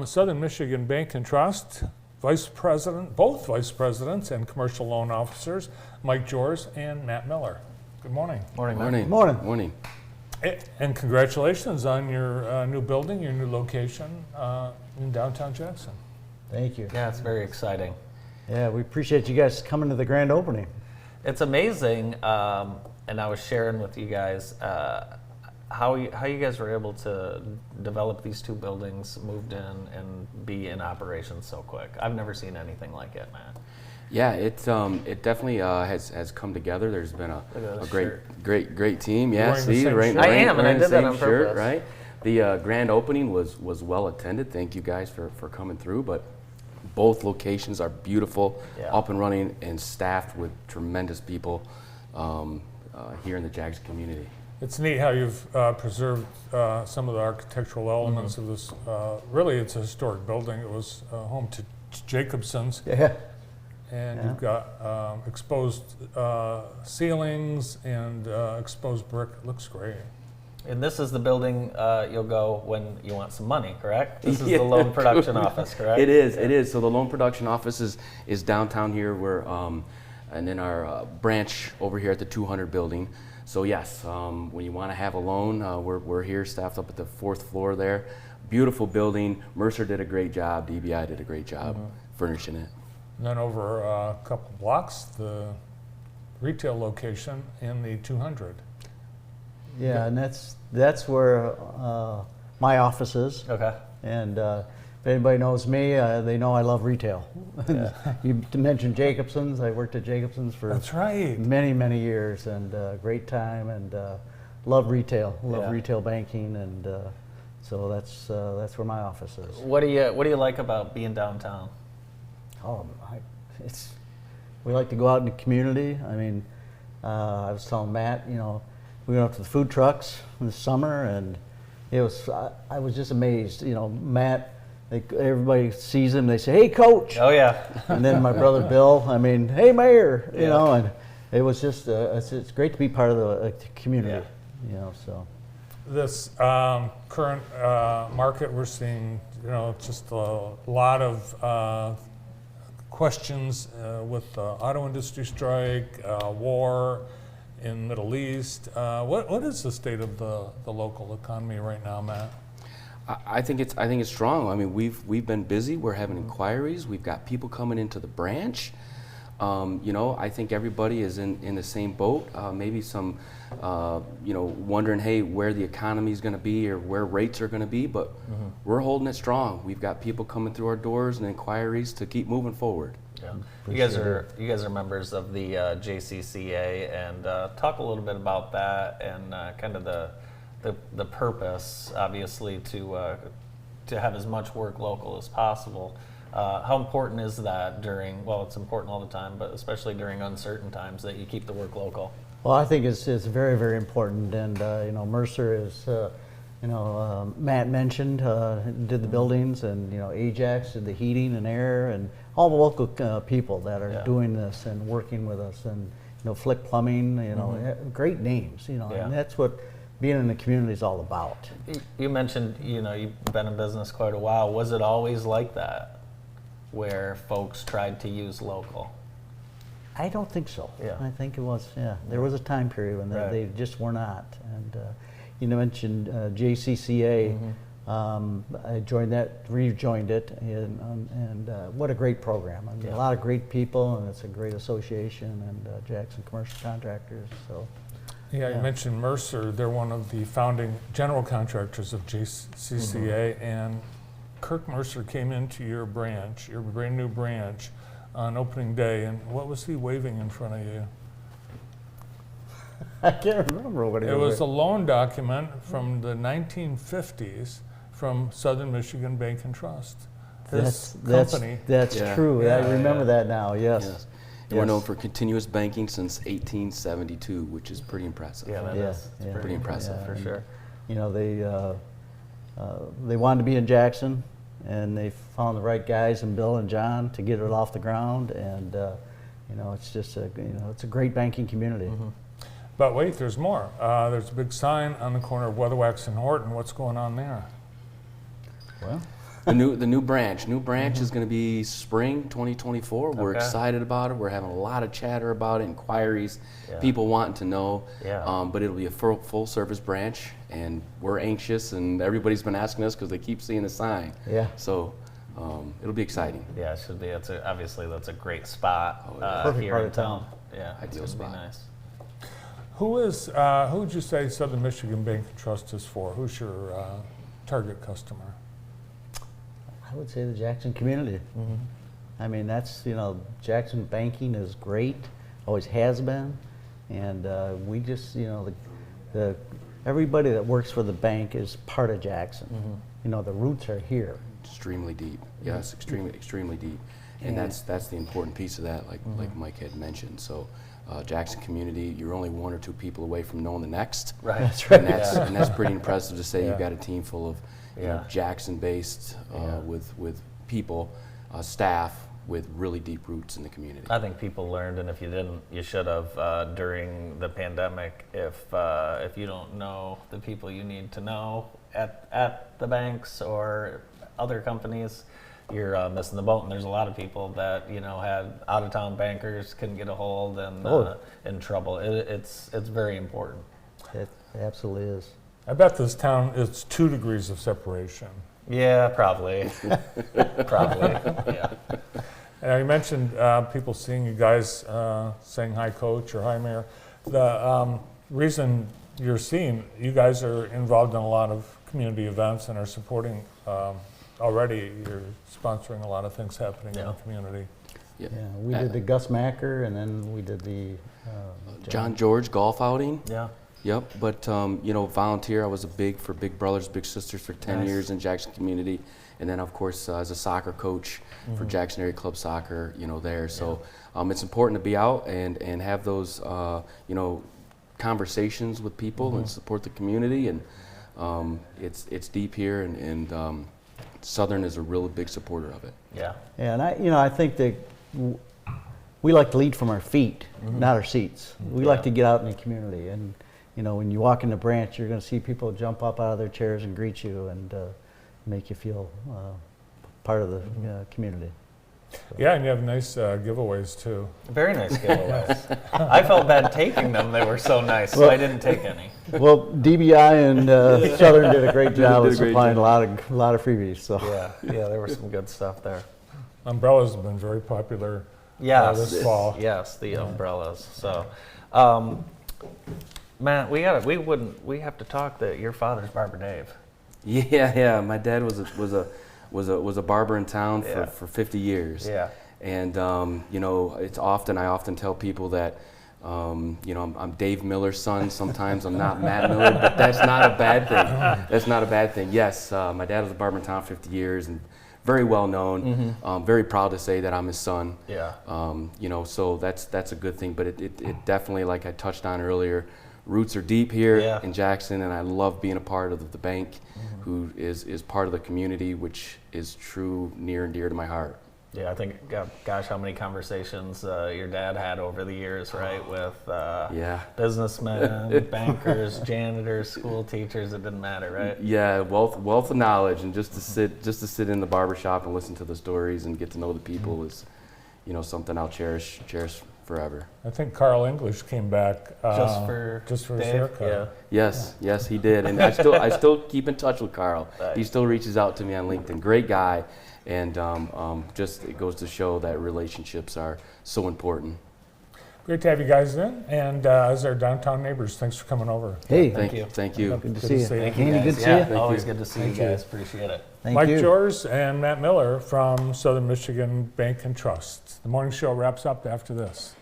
Southern Michigan Bank and Trust, both vice presidents and commercial loan officers, Mike Jors and Matt Miller. Good morning. Morning, Matt. Morning. Morning. Morning. And congratulations on your new building, your new location in downtown Jackson. Thank you. Yeah, it's very exciting. Yeah, we appreciate you guys coming to the grand opening. It's amazing, and I was sharing with you guys how you guys were able to develop these two buildings, moved in, and be in operation so quick. I've never seen anything like it, man. Yeah, it definitely has come together. There's been a great team. Yeah, wearing the see, same right? shirt? I am, and I wearing the did that same on shirt, purpose. right? The grand opening was well attended. Thank you guys for coming through. But both locations are beautiful, Yeah. up and running, and staffed with tremendous people here in the Jackson community. It's neat how you've preserved some of the architectural elements of this. Really, it's a historic building. It was home to Jacobson's. Yeah. And Yeah. you've got exposed ceilings and exposed brick. It looks great. And this is the building you'll go when you want some money, correct? This is Yeah. the loan production office, correct? It is. So the loan production office is downtown here. And then our branch over here at the 200 building. So yes, when you want to have a loan, we're here staffed up at the 4th floor there. Beautiful building. Mercer did a great job. DBI did a great job furnishing it. And then over a couple blocks, the retail location in the 200. Yeah, and that's where my office is. Okay. And if anybody knows me, they know I love retail. Yeah. You mentioned Jacobson's. I worked at Jacobson's for That's right. many years, and great time, and love retail. Love Yeah. retail banking, and so that's where my office is. What do you like about being downtown? Oh, we like to go out in the community. I mean, I was telling Matt, we went up to the food trucks in the summer, and I was just amazed. Matt, everybody sees him, they say, "Hey, Coach," Oh yeah. and then my brother Bill, "Hey, Mayor," and it was just it's great to be part of the community, So. This current market, we're seeing, just a lot of questions with the auto industry strike, war in Middle East. What is the state of the local economy right now, Matt? I think it's strong. I mean, we've been busy. We're having inquiries. We've got people coming into the branch. I think everybody is in the same boat. Maybe some, wondering, hey, where the economy is going to be or where rates are going to be. But we're holding it strong. We've got people coming through our doors and inquiries to keep moving forward. Yeah. You guys are members of the JCCA, and talk a little bit about that and kind of the purpose, obviously, to have as much work local as possible. How important is that it's important all the time, but especially during uncertain times, that you keep the work local? Well, I think it's very, very important, and Mercer is, Matt mentioned did the buildings, and Ajax did the heating and air, and all the local people that are doing this and working with us, and Flick Plumbing, great names, and that's what being in the community is all about. You mentioned you've been in business quite a while. Was it always like that, where folks tried to use local? I don't think so. Yeah. I think it was, there was a time period when they just were not. And you mentioned JCCA. I joined that, rejoined it, and what a great program. I mean, a lot of great people, and it's a great association, and Jackson Commercial Contractors. So. Yeah, you mentioned Mercer. They're one of the founding general contractors of JCCA, and Kirk Mercer came into your branch, your brand new branch, on opening day, and what was he waving in front of you? I can't remember what it was. A loan document from the 1950s from Southern Michigan Bank and Trust. This company. That's true. Yeah, I remember that now. Yes. We're known for continuous banking since 1872, which is pretty impressive. Yeah, that is. It's pretty impressive. For sure. They wanted to be in Jackson, and they found the right guys in Bill and John to get it off the ground, and it's just it's a great banking community. But wait, there's more. There's a big sign on the corner of Weatherwax and Horton. What's going on there? Well, The new branch. New branch is going to be spring 2024. We're Okay. excited about it. We're having a lot of chatter about it, inquiries, Yeah. people wanting to know. Yeah. But it'll be a full service branch, and we're anxious, and everybody's been asking us because they keep seeing the sign. Yeah. So it'll be exciting. Yeah, it should be. Obviously that's a great spot Perfect here part in of town. town. Yeah, Ideal it's gonna spot. be nice. Who would you say Southern Michigan Bank and Trust is for? Who's your target customer? I would say the Jackson community. I mean, that's, Jackson banking is great, always has been, and we just, the everybody that works for the bank is part of Jackson. The roots are here. Extremely deep. Yes, extremely deep. And that's the important piece of that, like Mike had mentioned. So Jackson community, you're only one or two people away from knowing the next. Right. That's right. And that's pretty impressive to say. Yeah. You've got a team full of Jackson-based with people, staff with really deep roots in the community. I think people learned, and if you didn't, you should have during the pandemic. If you don't know the people you need to know at the banks or other companies, you're missing the boat. And there's a lot of people that had out-of-town bankers couldn't get a hold and in trouble. It's very important. It absolutely is. I bet this town is 2 degrees of separation. Yeah, probably. Probably. Yeah. And you mentioned people seeing you guys saying hi, coach, or hi, mayor. The reason you're seeing, you guys are involved in a lot of community events and are supporting already. You're sponsoring a lot of things happening in the community. Yep. Yeah, we did the Gus Macker, and then we did the John George golf outing. Yeah. Yep, but volunteer. I was for Big Brothers Big Sisters for 10 Nice. years in Jackson community, and then of course as a soccer coach for Jackson Area Club Soccer. There. So it's important to be out and have those conversations with people and support the community. And it's deep here, and Southern is a real big supporter of it. Yeah. Yeah, and I think that we like to lead from our feet, not our seats. We like to get out in the community, and when you walk in the branch, you're going to see people jump up out of their chairs and greet you and make you feel part of the community. Yeah, and you have nice giveaways too. Very nice giveaways. I felt bad taking them. They were so nice, so I didn't take any. Well, DBI and Southern did a great job did of a great supplying job. a lot of freebies. So Yeah, there was some good stuff there. Umbrellas have been very popular Yes, this fall. Yes, the umbrellas. So, Matt, we have to talk that your father's Barber Dave. Yeah. My dad was a barber in town Yeah. for 50 years. Yeah. And I often tell people that I'm Dave Miller's son. Sometimes I'm not Matt Miller, but that's not a bad thing. That's not a bad thing. Yes, my dad was a barber in town 50 years and very well known. Very proud to say that I'm his son. Yeah. So that's a good thing. But it definitely, like I touched on earlier, roots are deep here in Jackson, and I love being a part of the bank, who is part of the community, which is true, near and dear to my heart. Yeah, I think, gosh, how many conversations your dad had over the years, right? With businessmen, bankers, janitors, school teachers. It didn't matter, right? Yeah, wealth of knowledge, and just to sit in the barbershop and listen to the stories and get to know the people is, something I'll cherish forever. I think Carl English came back just for his Dave? haircut. Yeah. Yes, he did, and I still keep in touch with Carl. Nice. He still reaches out to me on LinkedIn. Great guy, and just it goes to show that relationships are so important. Great to have you guys in, and as our downtown neighbors, thanks for coming over. hey, Thank you. good to Good see to you. see you. Thank you, Andy, guys. good to see Yeah, you. always good to see you Thank you. guys. Appreciate it. Thank Mike you. Jors and Matt Miller from Southern Michigan Bank and Trust. The morning show wraps up after this.